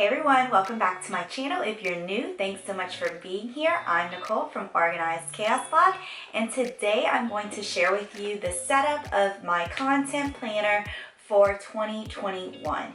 Hey everyone, welcome back to my channel. If you're new, thanks so much for being here. I'm Nicole from Organized Chaos Blog, and today I'm going to share with you the setup of my content planner for 2021.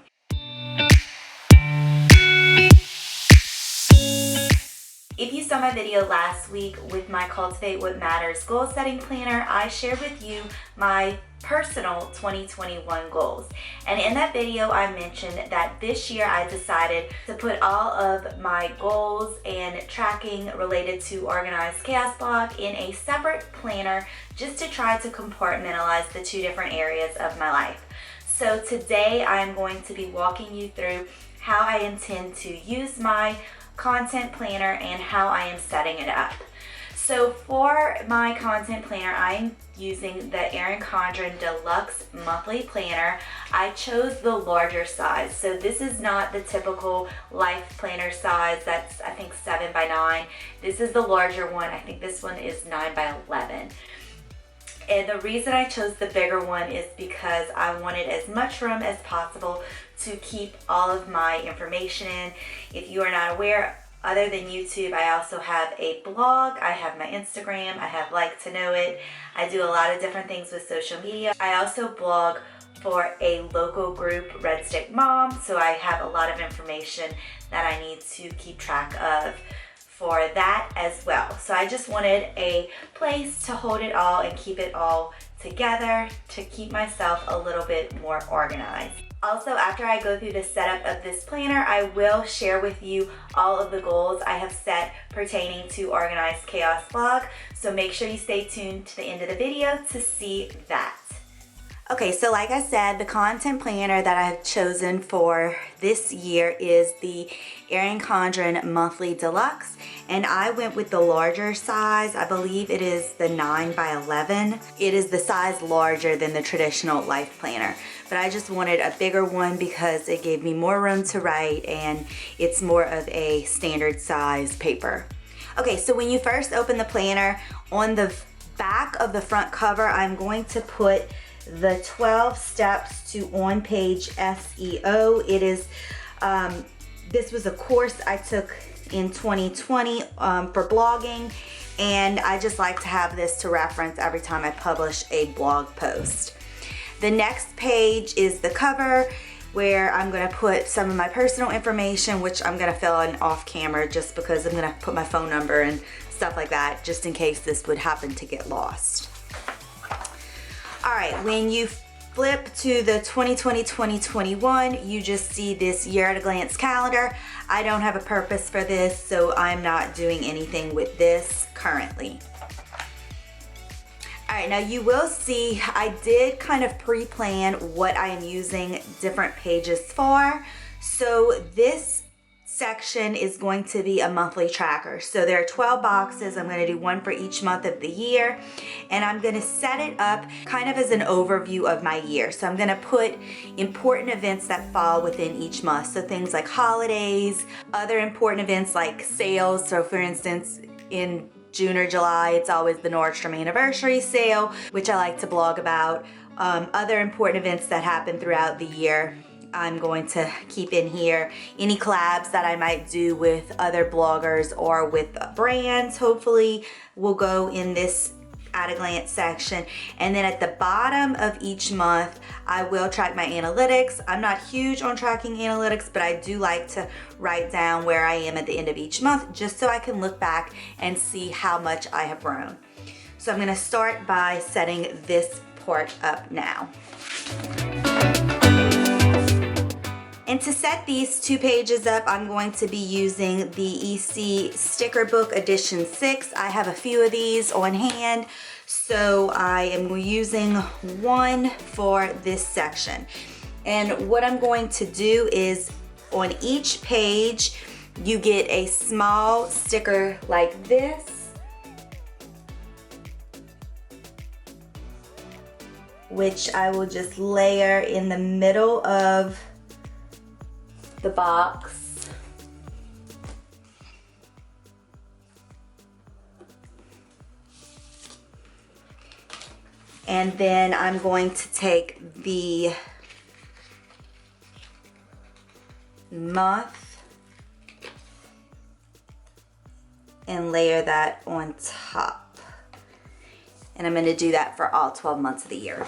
If you saw my video last week with my Cultivate What Matters goal setting planner, I shared with you my personal 2021 goals. And in that video, I mentioned that this year I decided to put all of my goals and tracking related to Organized Chaos Blog in a separate planner just to try to compartmentalize the two different areas of my life. So today I'm going to be walking you through how I intend to use my content planner and how I am setting it up. So for my content planner, I'm using the Erin Condren Deluxe Monthly Planner. I chose the larger size. So this is not the typical life planner size. That's, I think, 7 by 9. This is the larger one. I think this one is 9 by 11. And the reason I chose the bigger one is because I wanted as much room as possible to keep all of my information in. If you are not aware, other than YouTube, I also have a blog, I have my Instagram, I have Like to Know It. I do a lot of different things with social media. I also blog for a local group, Red Stick Mom, so I have a lot of information that I need to keep track of for that as well. So I just wanted a place to hold it all and keep it all together to keep myself a little bit more organized. Also, after I go through the setup of this planner, I will share with you all of the goals I have set pertaining to Organized Chaos Blog. So make sure you stay tuned to the end of the video to see that. Okay, so like I said, the content planner that I have chosen for this year is the Erin Condren Monthly Deluxe, and I went with the larger size. I believe it is the 9 by 11. It is the size larger than the traditional life planner, but I just wanted a bigger one because it gave me more room to write and it's more of a standard size paper. Okay, so when you first open the planner, on the back of the front cover, I'm going to put the 12 steps to on-page SEO. It is, this was a course I took in 2020 for blogging, and I just like to have this to reference every time I publish a blog post. The next page is the cover, where I'm gonna put some of my personal information, which I'm gonna fill in off camera just because I'm gonna put my phone number and stuff like that, just in case this would happen to get lost. All right, when you flip to the 2020-2021, you just see this year at a glance calendar. I don't have a purpose for this, so I'm not doing anything with this currently. All right, now you will see I did kind of pre-plan what I am using different pages for. So this section is going to be a monthly tracker. So there are 12 boxes. I'm going to do one for each month of the year, and I'm going to set it up kind of as an overview of my year. So I'm going to put important events that fall within each month. So things like holidays, other important events like sales. So for instance, in June or July, it's always the Nordstrom anniversary sale, which I like to blog about. Other important events that happen throughout the year, I'm going to keep in here. Any collabs that I might do with other bloggers or with brands, hopefully, will go in this at a glance section. And then at the bottom of each month, I will track my analytics. I'm not huge on tracking analytics, but I do like to write down where I am at the end of each month, just so I can look back and see how much I have grown. So I'm gonna start by setting this part up now. And to set these two pages up, I'm going to be using the EC Sticker Book Edition 6. I have a few of these on hand, so I am using one for this section. And what I'm going to do is, on each page, you get a small sticker like this, which I will just layer in the middle of the box. And then I'm going to take the month and layer that on top. And I'm going to do that for all 12 months of the year.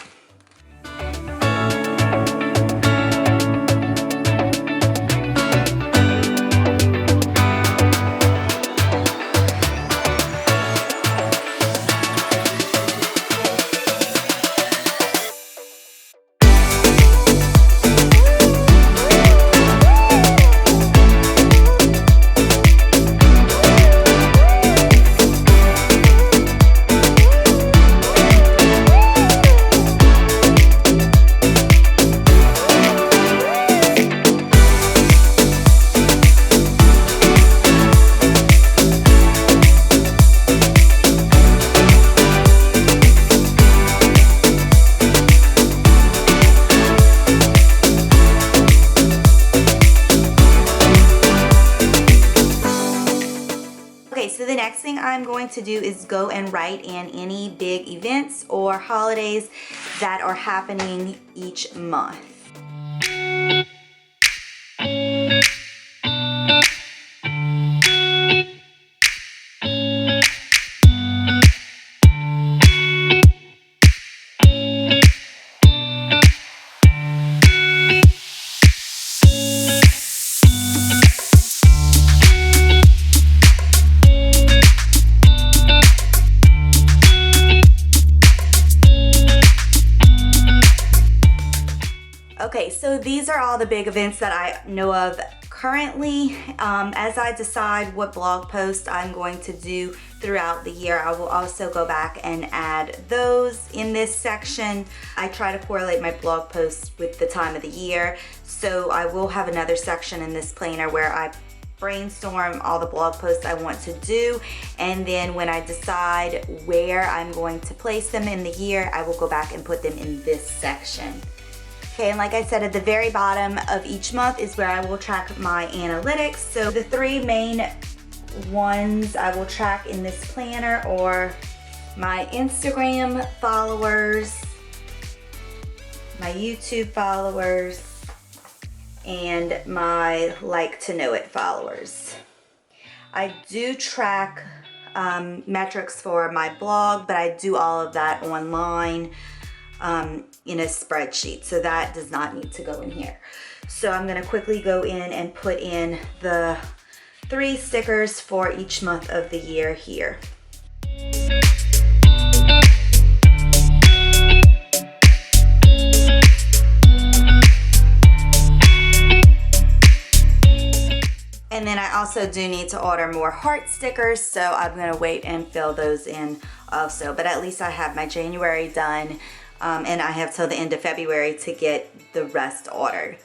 Okay, so the next thing I'm going to do is go and write in any big events or holidays that are happening each month. Okay, so these are all the big events that I know of currently. As I decide what blog post I'm going to do throughout the year, I will also go back and add those in this section. I try to correlate my blog posts with the time of the year, so I will have another section in this planner where I brainstorm all the blog posts I want to do, and then when I decide where I'm going to place them in the year, I will go back and put them in this section. Okay, and like I said, at the very bottom of each month is where I will track my analytics. So the three main ones I will track in this planner are my Instagram followers, my YouTube followers, and my Like to Know It followers. I do track metrics for my blog, but I do all of that online in a spreadsheet, so that does not need to go in here. So I'm going to quickly go in and put in the 3 stickers for each month of the year here. And then I also do need to order more heart stickers, so I'm going to wait and fill those in also. But at least I have my January done, and I have till the end of February to get the rest ordered.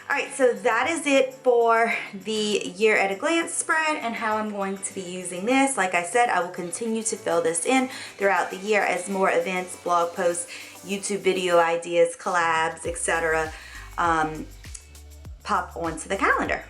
Alright, so that is it for the Year at a Glance spread and how I'm going to be using this. Like I said, I will continue to fill this in throughout the year as more events, blog posts, YouTube video ideas, collabs, etc. Pop onto the calendar.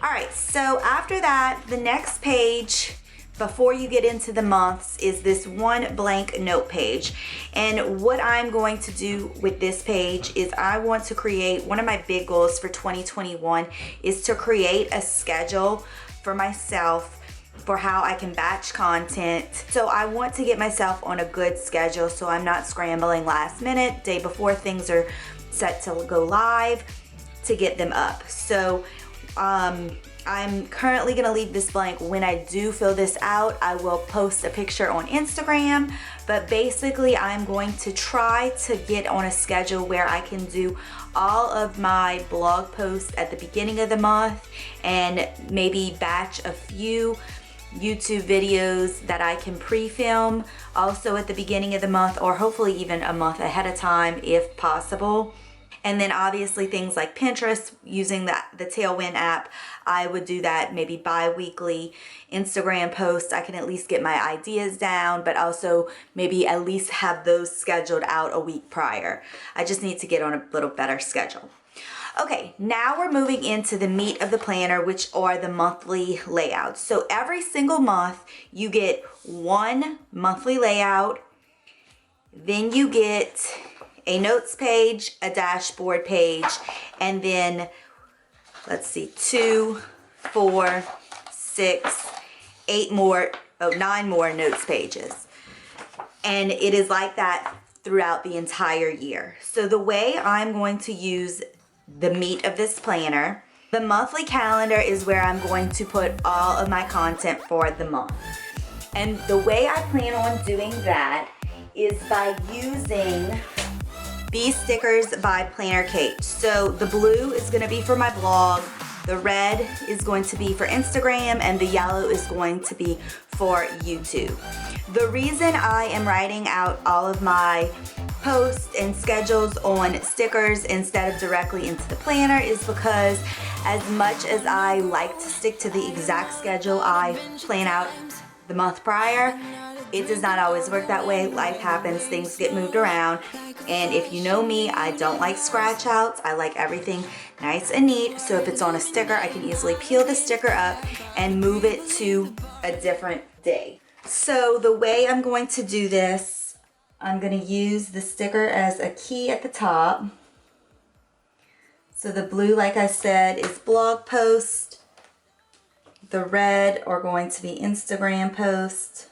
Alright, so after that, the next page before you get into the months is this one blank note page. And what I'm going to do with this page is I want to create, one of my big goals for 2021 is to create a schedule for myself for how I can batch content. So I want to get myself on a good schedule so I'm not scrambling last minute, day before things are set to go live, to get them up. So I'm currently gonna leave this blank. When I do fill this out, I will post a picture on Instagram, but basically I'm going to try to get on a schedule where I can do all of my blog posts at the beginning of the month and maybe batch a few YouTube videos that I can pre-film also at the beginning of the month, or hopefully even a month ahead of time if possible. And then obviously things like Pinterest, using the Tailwind app, I would do that maybe bi-weekly. Instagram posts, I can at least get my ideas down, but also maybe at least have those scheduled out a week prior. I just need to get on a little better schedule. Okay, now we're moving into the meat of the planner, which are the monthly layouts. So every single month you get one monthly layout, then you get a notes page, a dashboard page, and then let's see, 2, 4, 6, 9 more notes pages. And it is like that throughout the entire year. So the way I'm going to use the meat of this planner, the monthly calendar is where I'm going to put all of my content for the month. And the way I plan on doing that is by using these stickers by Planner Kate. So the blue is gonna be for my blog, the red is going to be for Instagram, and the yellow is going to be for YouTube. The reason I am writing out all of my posts and schedules on stickers instead of directly into the planner is because as much as I like to stick to the exact schedule I plan out the month prior, it does not always work that way. Life happens, things get moved around, and if you know me, I don't like scratch outs. I like everything nice and neat, so if it's on a sticker, I can easily peel the sticker up and move it to a different day. So the way I'm going to do this, I'm going to use the sticker as a key at the top. So the blue, like I said, is blog post. The red are going to be Instagram post.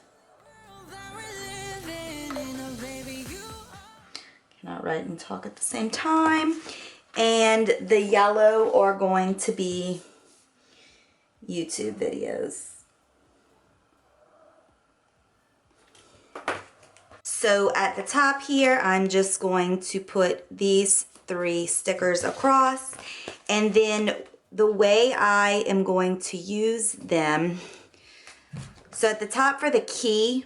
Cannot write and talk at the same time. And the yellow are going to be YouTube videos. So at the top here, I'm just going to put these 3 stickers across, and then the way I am going to use them, so at the top for the key,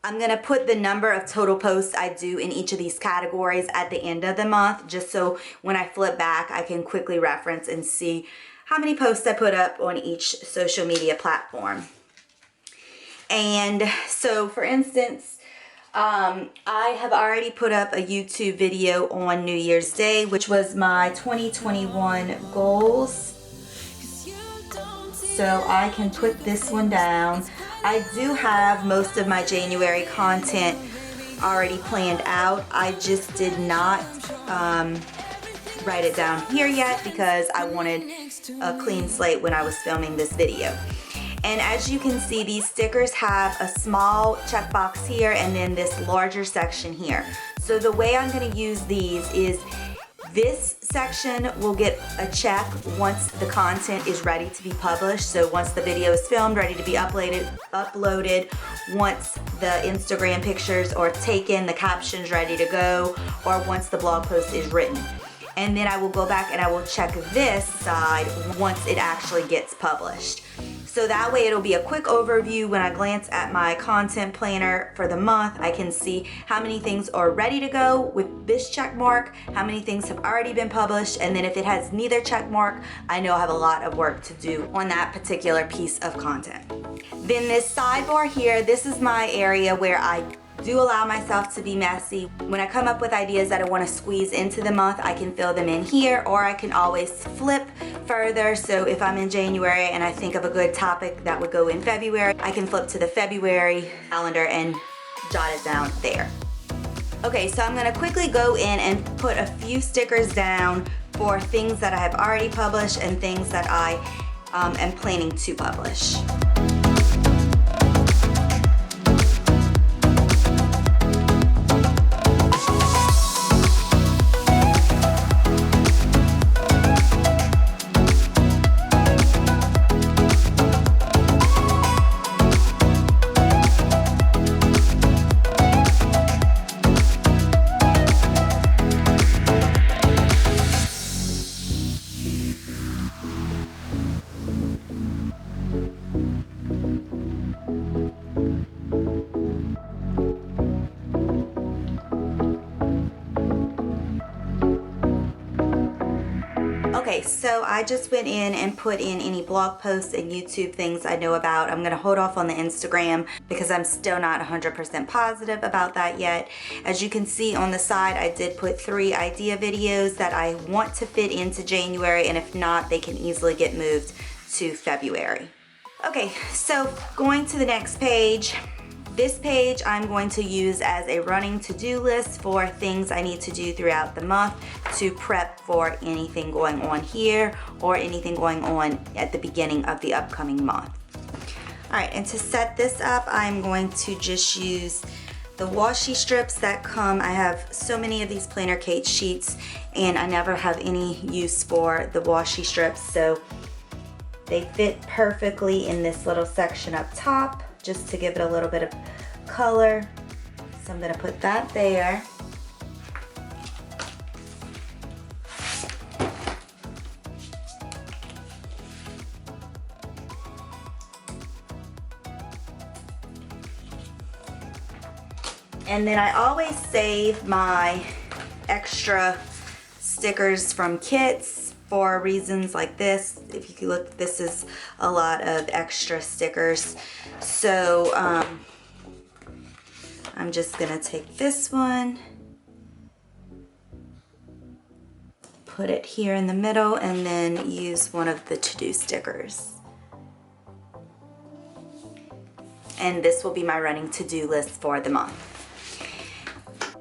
I'm gonna put the number of total posts I do in each of these categories at the end of the month, just so when I flip back, I can quickly reference and see how many posts I put up on each social media platform. And so for instance, I have already put up a YouTube video on New Year's Day, which was my 2021 goals. So I can put this one down. I do have most of my January content already planned out. I just did not write it down here yet because I wanted a clean slate when I was filming this video. And as you can see, these stickers have a small checkbox here and then this larger section here. So the way I'm going to use these is this section will get a check once the content is ready to be published. So once the video is filmed, ready to be uploaded, once the Instagram pictures are taken, the captions ready to go, or once the blog post is written. And then I will go back and I will check this side once it actually gets published. So that way it'll be a quick overview. When I glance at my content planner for the month, I can see how many things are ready to go with this check mark, how many things have already been published, and then if it has neither check mark, I know I have a lot of work to do on that particular piece of content. Then this sidebar here, this is my area where I do allow myself to be messy. When I come up with ideas that I want to squeeze into the month, I can fill them in here, or I can always flip further. So if I'm in January and I think of a good topic that would go in February, I can flip to the February calendar and jot it down there. Okay, so I'm going to quickly go in and put a few stickers down for things that I have already published and things that I am planning to publish. Okay, so I just went in and put in any blog posts and YouTube things I know about. I'm going to hold off on the Instagram because I'm still not 100% positive about that yet. As you can see on the side, I did put 3 idea videos that I want to fit into January, and if not, they can easily get moved to February. Okay, so going to the next page, This page I'm going to use as a running to-do list for things I need to do throughout the month to prep for anything going on here or anything going on at the beginning of the upcoming month. All right, and to set this up, I'm going to just use the washi strips that come. I have so many of these planner Kate sheets and I never have any use for the washi strips, so they fit perfectly in this little section up top just to give it a little bit of color. So I'm gonna put that there. And then I always save my extra stickers from kits for reasons like this. If you can look, this is a lot of extra stickers. So I'm just gonna take this one, put it here in the middle, and then use one of the to-do stickers. And this will be my running to-do list for the month.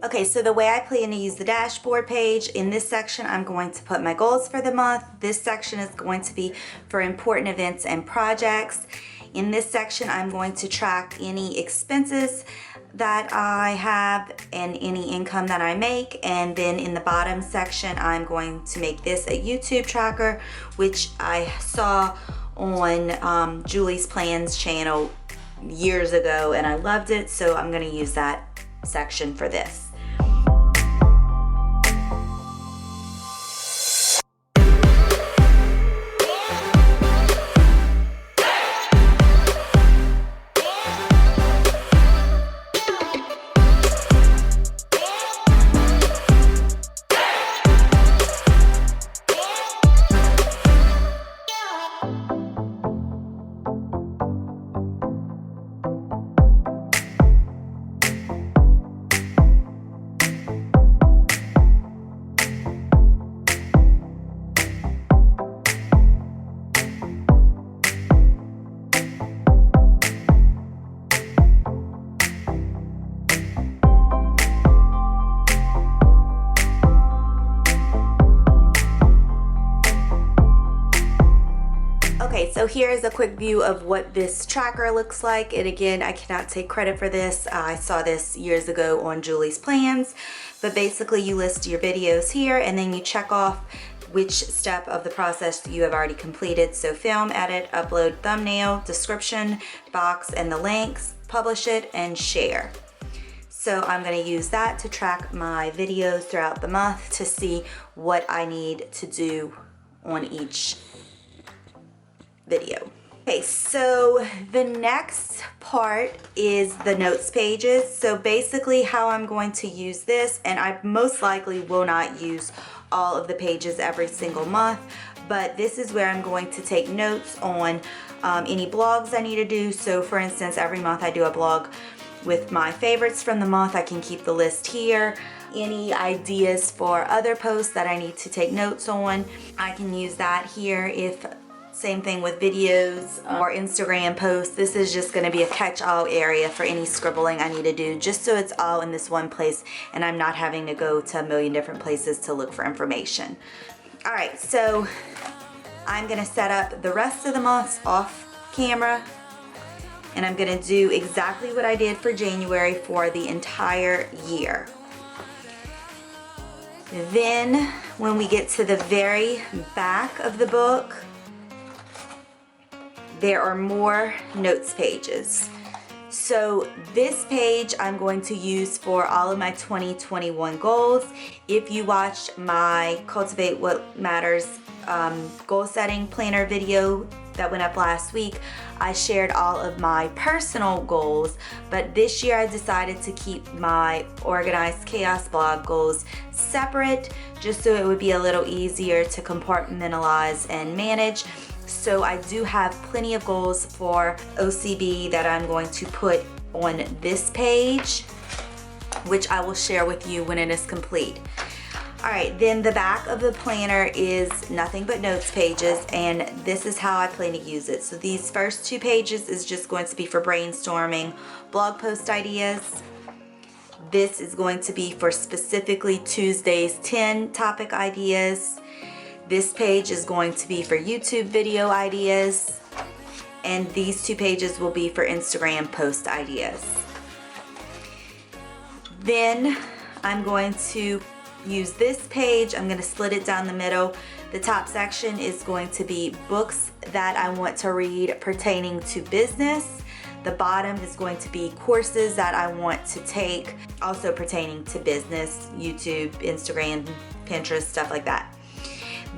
Okay, so the way I plan to use the dashboard page, in this section I'm going to put my goals for the month. This section is going to be for important events and projects. In this section I'm going to track any expenses that I have and any income that I make. And then in the bottom section I'm going to make this a YouTube tracker, which I saw on Julie's Plans channel years ago and I loved it, so I'm going to use that section for this. Okay, so here's a quick view of what this tracker looks like. And again, I cannot take credit for this. I saw this years ago on Julie's Plans. But basically you list your videos here and then you check off which step of the process you have already completed. So film, edit, upload, thumbnail, description, box, and the links, publish it, and share. So I'm gonna use that to track my videos throughout the month to see what I need to do on each video. Okay, so the next part is the notes pages. So basically how I'm going to use this, and I most likely will not use all of the pages every single month, but this is where I'm going to take notes on any blogs I need to do. So for instance, every month I do a blog with my favorites from the month. I can keep the list here. Any ideas for other posts that I need to take notes on, I can use that here. Same thing with videos or Instagram posts. This is just going to be a catch-all area for any scribbling I need to do, just so it's all in this one place and I'm not having to go to a million different places to look for information. All right, so I'm going to set up the rest of the months off camera, and I'm going to do exactly what I did for January for the entire year. Then when we get to the very back of the book, there are more notes pages. So this page I'm going to use for all of my 2021 goals. If you watched my Cultivate What Matters goal setting planner video that went up last week, I shared all of my personal goals, but this year I decided to keep my Organized Chaos blog goals separate, just so it would be a little easier to compartmentalize and manage. So I do have plenty of goals for OCB that I'm going to put on this page, which I will share with you when it is complete. All right, then the back of the planner is nothing but notes pages, and this is how I plan to use it. So these first 2 pages is just going to be for brainstorming blog post ideas. This is going to be for specifically Tuesday's 10 topic ideas. This page is going to be for YouTube video ideas. And these 2 pages will be for Instagram post ideas. Then I'm going to use this page. I'm going to split it down the middle. The top section is going to be books that I want to read pertaining to business. The bottom is going to be courses that I want to take also pertaining to business, YouTube, Instagram, Pinterest, stuff like that.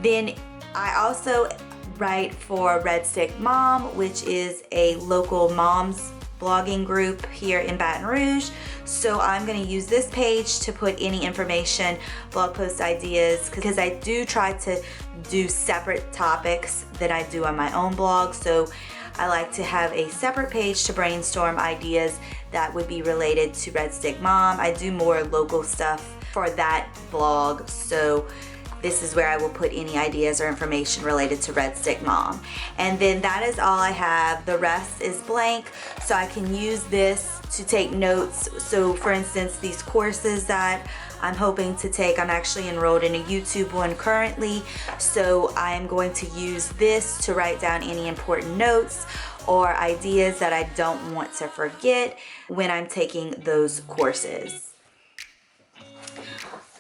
Then I also write for Red Stick Mom, which is a local moms blogging group here in Baton Rouge. So I'm going to use this page to put any information, blog post ideas, because I do try to do separate topics that I do on my own blog. So I like to have a separate page to brainstorm ideas that would be related to Red Stick Mom. I do more local stuff for that blog. So this is where I will put any ideas or information related to Red Stick Mom. And then that is all I have. The rest is blank, so I can use this to take notes. So for instance, these courses that I'm hoping to take, I'm actually enrolled in a YouTube one currently, so I am going to use this to write down any important notes or ideas that I don't want to forget when I'm taking those courses.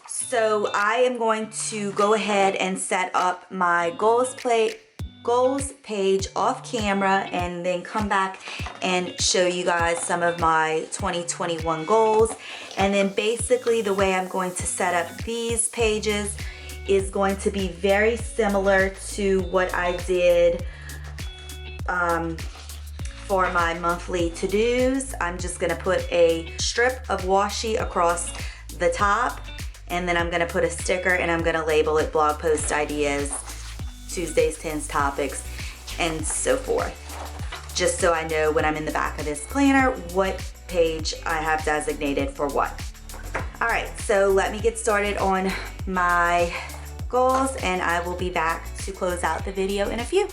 So I am going to go ahead and set up my goals page off camera and then come back and show you guys some of my 2021 goals. And then basically the way I'm going to set up these pages is going to be very similar to what I did for my monthly to-dos. I'm just gonna put a strip of washi across the top, and then I'm gonna put a sticker and I'm gonna label it blog post ideas, Tuesday's 10 topics, and so forth. Just so I know when I'm in the back of this planner what page I have designated for what. All right, so let me get started on my goals and I will be back to close out the video in a few.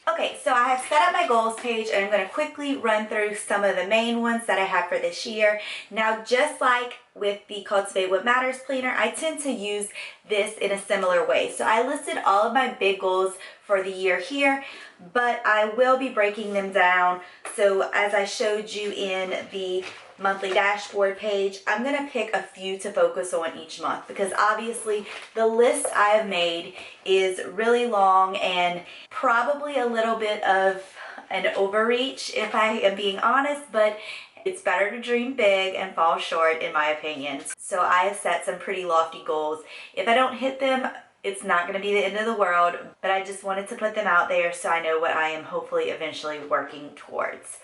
Okay, so I have set up my goals page and I'm going to quickly run through some of the main ones that I have for this year. Now, just like with the Cultivate What Matters planner, I tend to use this in a similar way. So I listed all of my big goals for the year here, but I will be breaking them down. So as I showed you in the monthly dashboard page, I'm going to pick a few to focus on each month because obviously the list I have made is really long and probably a little bit of an overreach if I am being honest, but it's better to dream big and fall short in my opinion. So I have set some pretty lofty goals. If I don't hit them, it's not going to be the end of the world, but I just wanted to put them out there so I know what I am hopefully eventually working towards.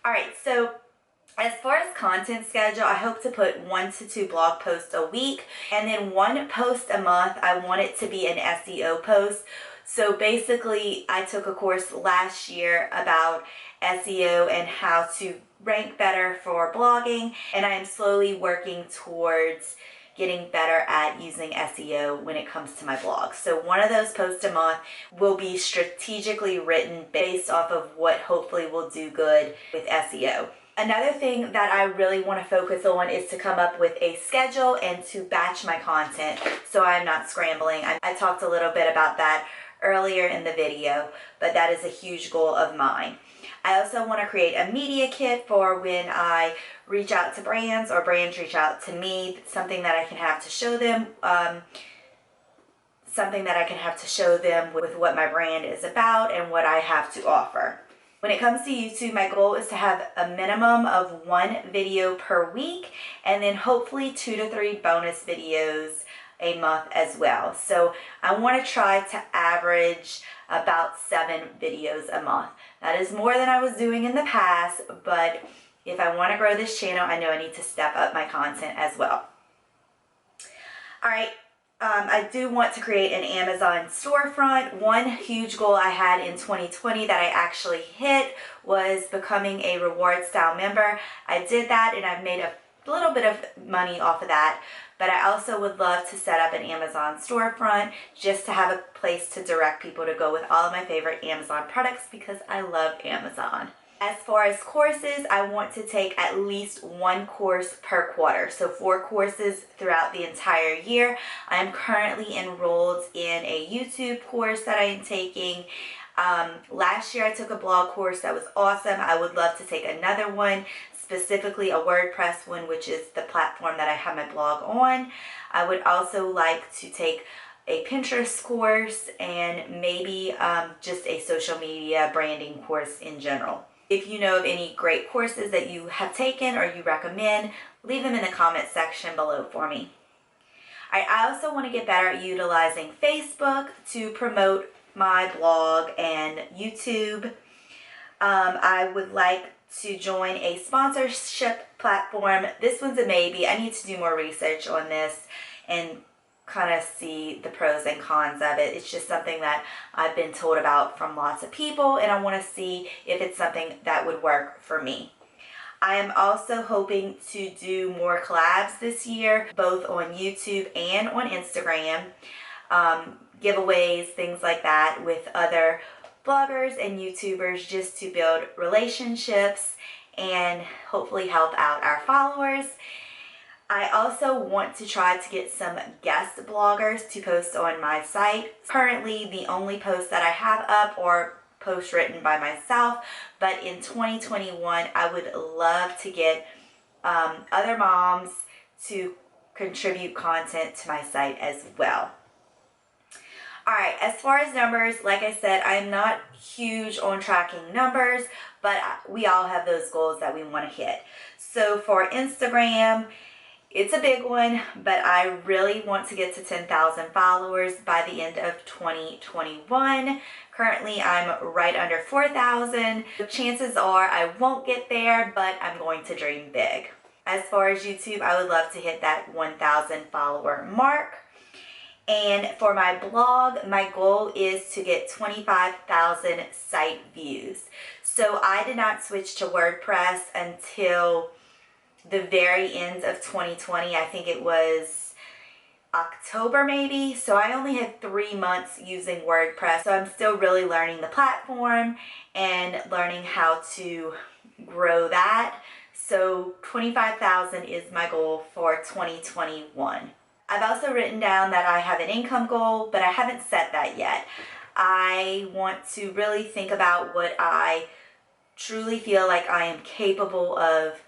All right, so as far as content schedule, I hope to put 1 to 2 blog posts a week and then 1 post a month. I want it to be an SEO post. So basically, I took a course last year about SEO and how to rank better for blogging, and I am slowly working towards getting better at using SEO when it comes to my blog. So one of those posts a month will be strategically written based off of what hopefully will do good with SEO. Another thing that I really want to focus on is to come up with a schedule and to batch my content so I'm not scrambling. I talked a little bit about that earlier in the video, but that is a huge goal of mine. I also want to create a media kit for when I reach out to brands or brands reach out to me, something that I can have to show them, with what my brand is about and what I have to offer. When it comes to YouTube, my goal is to have a minimum of 1 video per week and then hopefully 2 to 3 bonus videos a month as well. So I want to try to average about 7 videos a month. That is more than I was doing in the past, but if I want to grow this channel, I know I need to step up my content as well. All right. I do want to create an Amazon storefront. One huge goal I had in 2020 that I actually hit was becoming a reward style member. I did that and I've made a little bit of money off of that, but I also would love to set up an Amazon storefront just to have a place to direct people to go with all of my favorite Amazon products because I love Amazon. As far as courses, I want to take at least one course per quarter, so 4 courses throughout the entire year. I am currently enrolled in a YouTube course that I am taking. Last year I took a blog course that was awesome. I would love to take another one, specifically a WordPress one, which is the platform that I have my blog on. I would also like to take a Pinterest course and maybe just a social media branding course in general. If you know of any great courses that you have taken or you recommend, leave them in the comment section below for me. I also want to get better at utilizing Facebook to promote my blog and YouTube. I would like to join a sponsorship platform. This one's a maybe. I need to do more research on this and kind of see the pros and cons of it. It's just something that I've been told about from lots of people, and I want to see if it's something that would work for me. I am also hoping to do more collabs this year, both on YouTube and on Instagram. Giveaways, things like that with other bloggers and YouTubers just to build relationships and hopefully help out our followers. I also want to try to get some guest bloggers to post on my site. Currently, the only posts that I have up are posts written by myself, but in 2021, I would love to get other moms to contribute content to my site as well. Alright, as far as numbers, like I said, I'm not huge on tracking numbers, but we all have those goals that we want to hit. So for Instagram, it's a big one, but I really want to get to 10,000 followers by the end of 2021. Currently, I'm right under 4,000. Chances are I won't get there, but I'm going to dream big. As far as YouTube, I would love to hit that 1,000 follower mark. And for my blog, my goal is to get 25,000 site views. So I did not switch to WordPress until the very end of 2020. I think it was October maybe. So I only had 3 months using WordPress. So I'm still really learning the platform and learning how to grow that. So 25,000 is my goal for 2021. I've also written down that I have an income goal, but I haven't set that yet. I want to really think about what I truly feel like I am capable of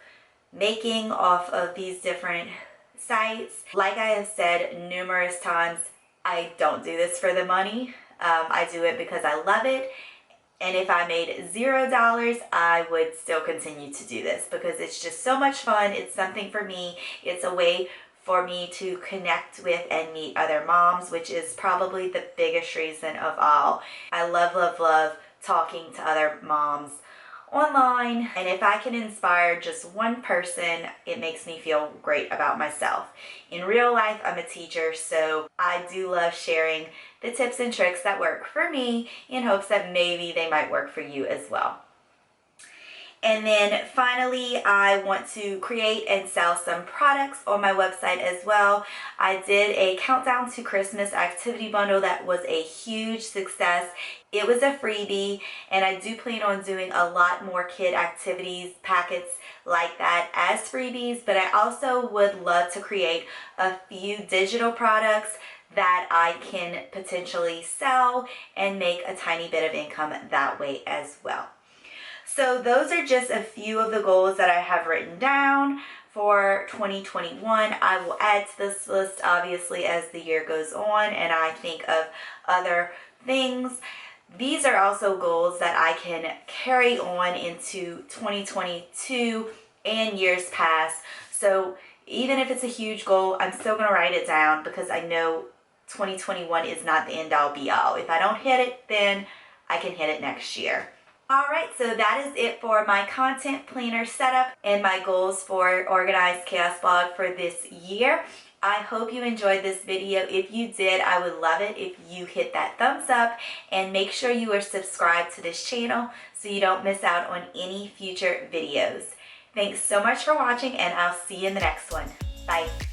making off of these different sites. Like I have said numerous times, I don't do this for the money. I do it because I love it. And if I made $0, I would still continue to do this because it's just so much fun. It's something for me. It's a way for me to connect with and meet other moms, which is probably the biggest reason of all. I love, love, love talking to other moms online, and if I can inspire just one person, it makes me feel great about myself. In real life, I'm a teacher, so I do love sharing the tips and tricks that work for me in hopes that maybe they might work for you as well. And then finally, I want to create and sell some products on my website as well. I did a countdown to Christmas activity bundle that was a huge success. It was a freebie, and I do plan on doing a lot more kid activities packets like that as freebies, but I also would love to create a few digital products that I can potentially sell and make a tiny bit of income that way as well. So those are just a few of the goals that I have written down for 2021. I will add to this list obviously as the year goes on and I think of other things. These are also goals that I can carry on into 2022 and years past. So even if it's a huge goal, I'm still going to write it down because I know 2021 is not the end all be all. If I don't hit it, then I can hit it next year. Alright, so that is it for my content planner setup and my goals for Organized Chaos Blog for this year. I hope you enjoyed this video. If you did, I would love it if you hit that thumbs up and make sure you are subscribed to this channel so you don't miss out on any future videos. Thanks so much for watching and I'll see you in the next one. Bye.